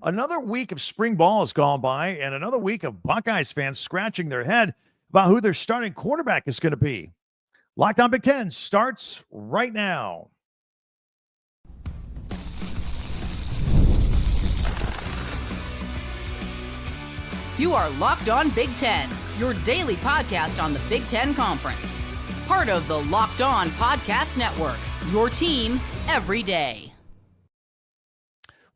Another week of spring ball has gone by, and another week of Buckeyes fans scratching their head about who their starting quarterback is going to be. Locked On Big Ten starts right now. You are Locked On Big Ten, your daily podcast on the Big Ten Conference. Part of the Locked On Podcast Network, your team every day.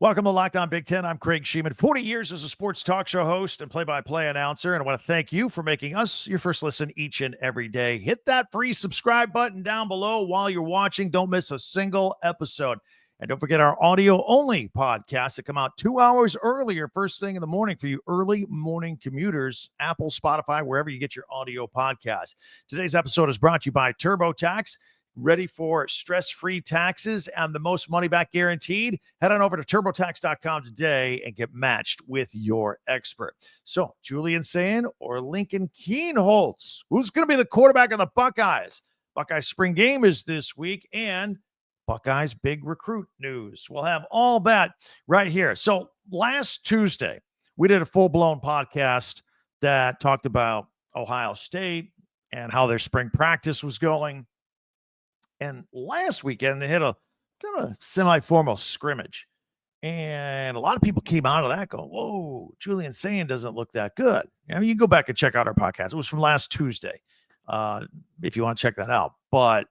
Welcome to Locked On Big Ten. I'm Craig Sheeman, 40 years as a sports talk show host and play-by-play announcer, and I want to thank you for making us your first listen each and every day. Hit that free subscribe button down below while you're watching. Don't miss a single episode. And don't forget our audio-only podcasts that come out 2 hours earlier, first thing in the morning for you early morning commuters, Apple, Spotify, wherever you get your audio podcasts. Today's episode is brought to you by TurboTax. Ready for stress-free taxes and the most money back guaranteed? Head on over to TurboTax.com today and get matched with your expert. So, Julian SAYIN or Lincoln Kienholz? Who's going to be the quarterback of the Buckeyes? Buckeyes spring game is this week, and Buckeyes big recruit news. We'll have all that right here. So, last Tuesday, we did a full-blown podcast that talked about Ohio State and how their spring practice was going. And last weekend, they had a kind of semi-formal scrimmage. And a lot of people came out of that going, whoa, Julian SAYIN doesn't look that good. You know, you can go back and check out our podcast. It was from last Tuesday, if you want to check that out. But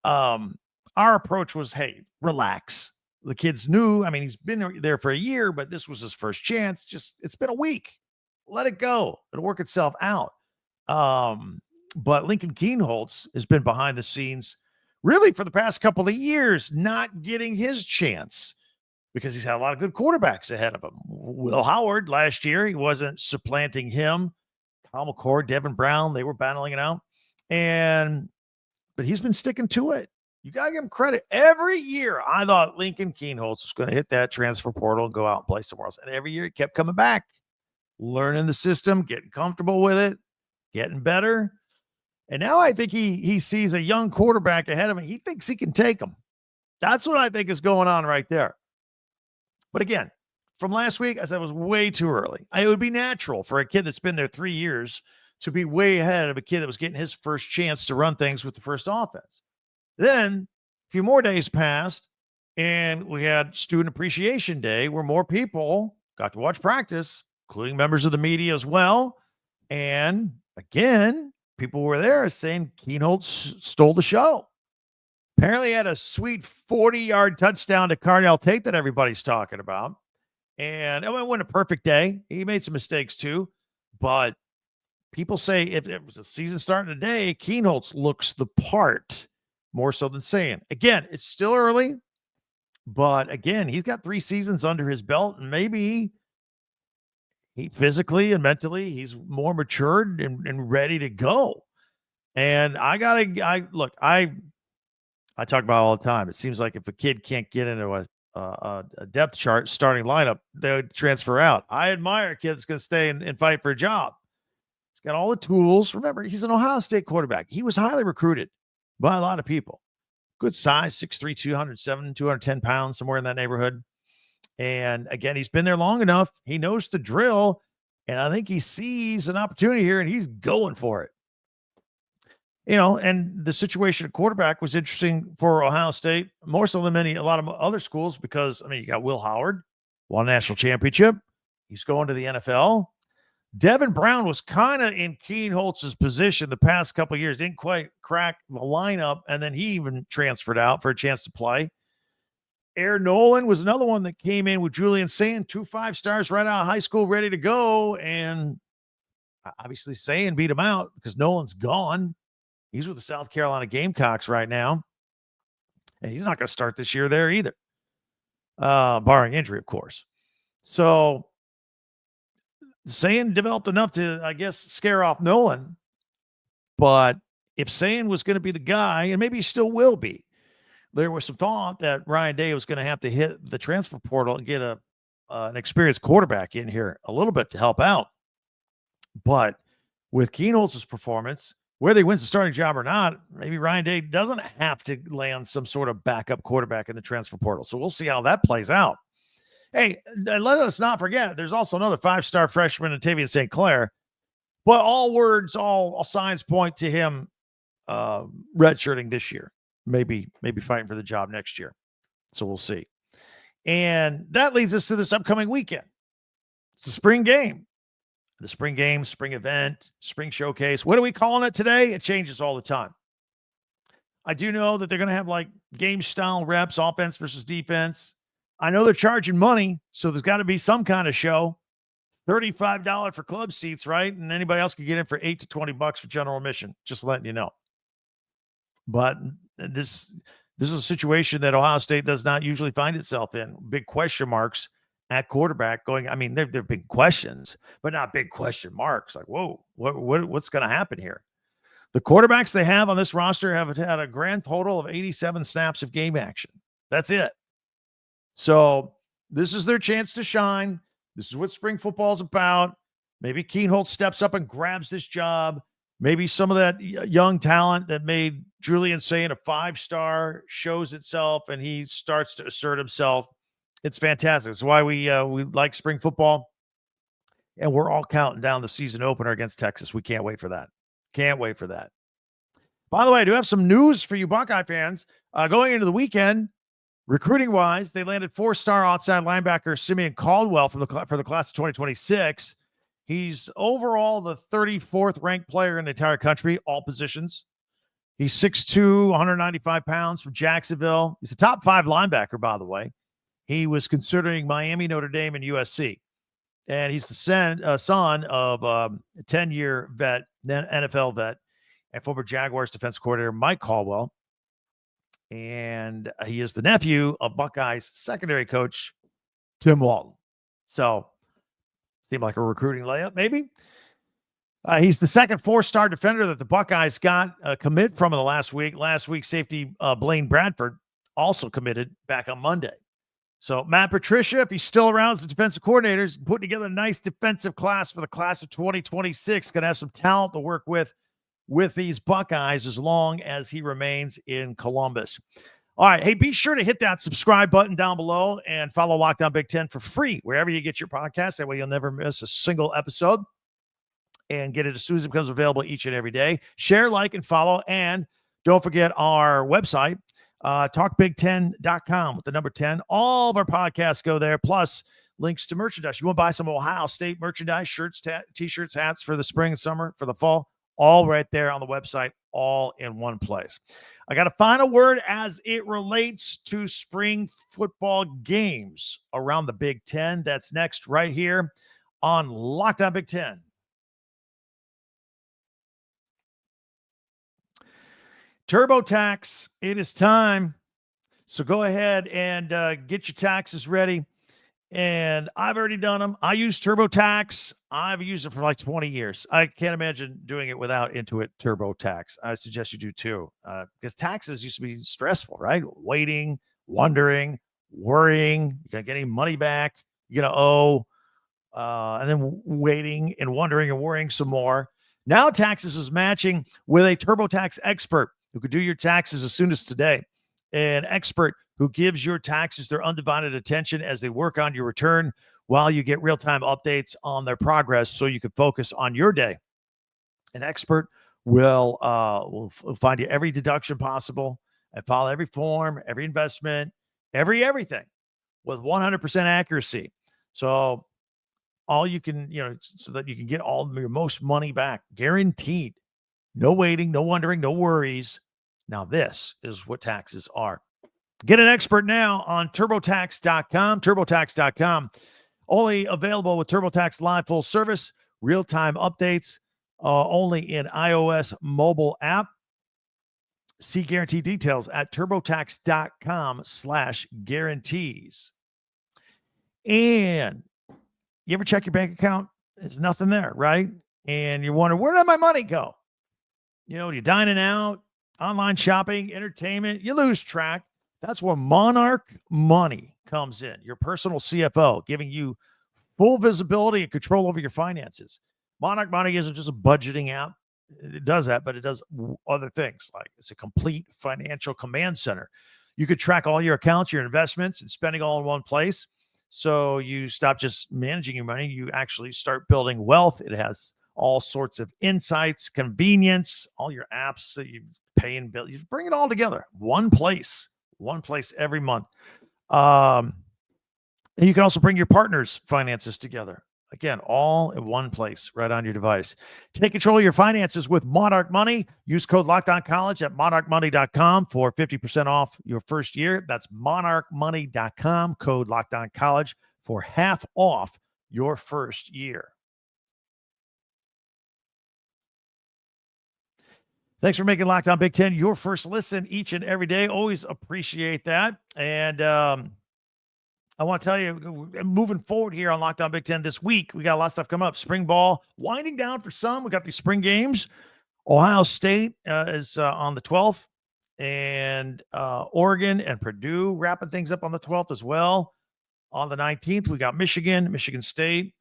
our approach was, hey, relax. The kid's new. I mean, he's been there for a year, but this was his first chance. It's been a week. Let it go. It'll work itself out. But Lincoln Kienholz has been behind the scenes really for the past couple of years, not getting his chance because he's had a lot of good quarterbacks ahead of him. Will Howard last year, he wasn't supplanting him. Kyle McCord, Devin Brown, they were battling it out. But he's been sticking to it. You got to give him credit. Every year, I thought Lincoln Kienholz was going to hit that transfer portal and go out and play somewhere else. And every year, he kept coming back, learning the system, getting comfortable with it, getting better. And now I think he sees a young quarterback ahead of him. He thinks he can take him. That's what I think is going on right there. But again, from last week, I said it was way too early. It would be natural for a kid that's been there 3 years to be way ahead of a kid that was getting his first chance to run things with the first offense. Then a few more days passed, and we had Student Appreciation Day where more people got to watch practice, including members of the media as well. And again, people were there saying Kienholz stole the show. Apparently had a sweet 40-yard touchdown to Carnell Tate that everybody's talking about. And it wasn't a perfect day. He made some mistakes too. But people say if it was a season starting today, Kienholz looks the part more so than SAYIN. Again, it's still early. But again, he's got 3 seasons under his belt. And maybe he physically and mentally, he's more matured and ready to go. And I talk about it all the time. It seems like if a kid can't get into a depth chart starting lineup, they would transfer out. I admire a kid that's going to stay and fight for a job. He's got all the tools. Remember, he's an Ohio State quarterback. He was highly recruited by a lot of people. Good size, 6'3", 207, 210 pounds, somewhere in that neighborhood. And again, he's been there long enough. He knows the drill. And I think he sees an opportunity here and he's going for it. You know, and the situation at quarterback was interesting for Ohio State, more so than a lot of other schools, because, I mean, you got Will Howard, won a national championship. He's going to the NFL. Devin Brown was kind of in Kienholz's position the past couple of years, didn't quite crack the lineup, and then he even transferred out for a chance to play. Aaron Nolan was another one that came in with Julian SAYIN, 2 5-stars right out of high school, ready to go. And obviously SAYIN beat him out because Nolan's gone. He's with the South Carolina Gamecocks right now. And he's not going to start this year there either, barring injury, of course. So SAYIN developed enough to, I guess, scare off Nolan. But if SAYIN was going to be the guy, and maybe he still will be, there was some thought that Ryan Day was going to have to hit the transfer portal and get an experienced quarterback in here a little bit to help out. But with Kienholz's performance, whether he wins the starting job or not, maybe Ryan Day doesn't have to land some sort of backup quarterback in the transfer portal. So we'll see how that plays out. Hey, let us not forget, there's also another 5-star freshman in Tavian St. Clair. But all signs point to him redshirting this year. Maybe fighting for the job next year. So we'll see. And that leads us to this upcoming weekend. It's the spring game. The spring game, spring event, spring showcase. What are we calling it today? It changes all the time. I do know that they're going to have like game style reps, offense versus defense. I know they're charging money, so there's got to be some kind of show. $35 for club seats, right? And anybody else can get in for $8 to $20 for general admission. Just letting you know. But this is a situation that Ohio State does not usually find itself in. Big question marks at quarterback going. I mean, they're big questions, but not big question marks. Like, whoa, what's going to happen here? The quarterbacks they have on this roster have had a grand total of 87 snaps of game action. That's it. So this is their chance to shine. This is what spring football is about. Maybe Kienholz steps up and grabs this job. Maybe some of that young talent that made Julian SAYIN a 5-star shows itself, and he starts to assert himself. It's fantastic. That's why we like spring football, and we're all counting down the season opener against Texas. We can't wait for that. Can't wait for that. By the way, I do have some news for you Buckeye fans. Going into the weekend, recruiting-wise, they landed 4-star outside linebacker Simeon Caldwell for the class of 2026. He's overall the 34th ranked player in the entire country, all positions. He's 6'2", 195 pounds from Jacksonville. He's a top 5 linebacker, by the way. He was considering Miami, Notre Dame, and USC. And he's the son of a 10-year vet, NFL vet, and former Jaguars defensive coordinator Mike Caldwell. And he is the nephew of Buckeyes secondary coach Tim Walton. So, seemed like a recruiting layup, maybe. He's the second 4-star defender that the Buckeyes got a commit from in the last week. Last week, safety Blaine Bradford also committed back on Monday. So Matt Patricia, if he's still around as the defensive coordinator, is putting together a nice defensive class for the class of 2026. Going to have some talent to work with these Buckeyes as long as he remains in Columbus. All right. Hey, be sure to hit that subscribe button down below and follow Locked On Big Ten for free wherever you get your podcast. That way you'll never miss a single episode and get it as soon as it becomes available each and every day. Share, like, and follow. And don't forget our website, talkbig10.com with the number 10. All of our podcasts go there, plus links to merchandise. You want to buy some Ohio State merchandise, shirts, t-shirts, hats for the spring and summer, for the fall, all right there on the website, all in one place. I got a final word as it relates to spring football games around the Big Ten. That's next right here on Locked On Big Ten. TurboTax, it is time. So go ahead and get your taxes ready. And I've already done them. I use TurboTax. I've used it for like 20 years. I can't imagine doing it without Intuit TurboTax. I suggest you do too, because taxes used to be stressful, right? Waiting, wondering, worrying. You're going to get any money back. You're going to owe, and then waiting and wondering and worrying some more. Now taxes is matching with a TurboTax expert who could do your taxes as soon as today. An expert who gives your taxes their undivided attention as they work on your return while you get real-time updates on their progress so you can focus on your day. An expert will find you every deduction possible and file every form, every investment, everything with 100% accuracy. So all you can, so that you can get all of your most money back, guaranteed. No waiting, no wondering, no worries. Now this is what taxes are. Get an expert now on TurboTax.com. TurboTax.com, only available with TurboTax Live full service, real-time updates, only in iOS mobile app. See guarantee details at TurboTax.com/guarantees. And you ever check your bank account? There's nothing there, right? And you wonder, where did my money go? You're dining out, online shopping, entertainment, you lose track. That's where Monarch Money comes in, your personal CFO, giving you full visibility and control over your finances. Monarch Money isn't just a budgeting app. It does that, but it does other things. Like it's a complete financial command center. You could track all your accounts, your investments, and spending all in one place. So you stop just managing your money. You actually start building wealth. It has all sorts of insights, convenience, all your apps that you pay and bill. You bring it all together. One place every month. And you can also bring your partner's finances together. Again, all in one place, right on your device. Take control of your finances with Monarch Money. Use code LOCKEDONCollege at monarchmoney.com for 50% off your first year. That's monarchmoney.com, code LOCKEDONCollege for half off your first year. Thanks for making Locked On Big Ten your first listen each and every day. Always appreciate that. And I want to tell you, moving forward here on Locked On Big Ten this week, we got a lot of stuff coming up. Spring ball winding down for some. We got these spring games. Ohio State is on the 12th, and Oregon and Purdue wrapping things up on the 12th as well. On the 19th, we got Michigan State,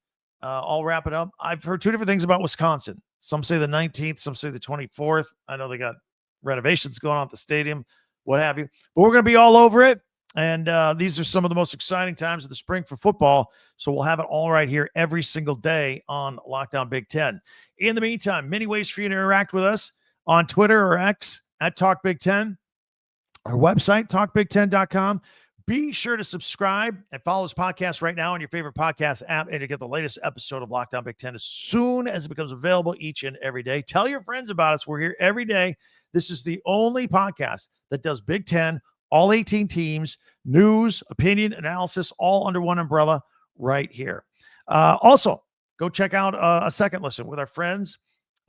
all wrapping up. I've heard two different things about Wisconsin. Some say the 19th, some say the 24th. I know they got renovations going on at the stadium, what have you. But we're going to be all over it. And these are some of the most exciting times of the spring for football. So we'll have it all right here every single day on Locked On Big Ten. In the meantime, many ways for you to interact with us on Twitter or X at Talk Big Ten. Our website, talkbig10.com. Be sure to subscribe and follow this podcast right now on your favorite podcast app and to get the latest episode of Locked On Big Ten as soon as it becomes available each and every day. Tell your friends about us. We're here every day. This is the only podcast that does Big Ten, all 18 teams, news, opinion, analysis, all under one umbrella right here. Also, go check out a second listen with our friends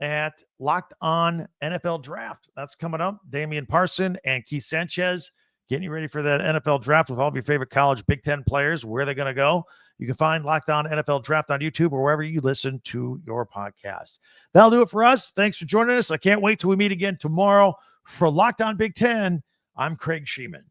at Locked On NFL Draft. That's coming up. Damian Parson and Keith Sanchez getting you ready for that NFL Draft with all of your favorite college Big Ten players, where they're going to go. You can find Locked On NFL Draft on YouTube or wherever you listen to your podcast. That'll do it for us. Thanks for joining us. I can't wait till we meet again tomorrow for Locked On Big Ten. I'm Craig Sheeman.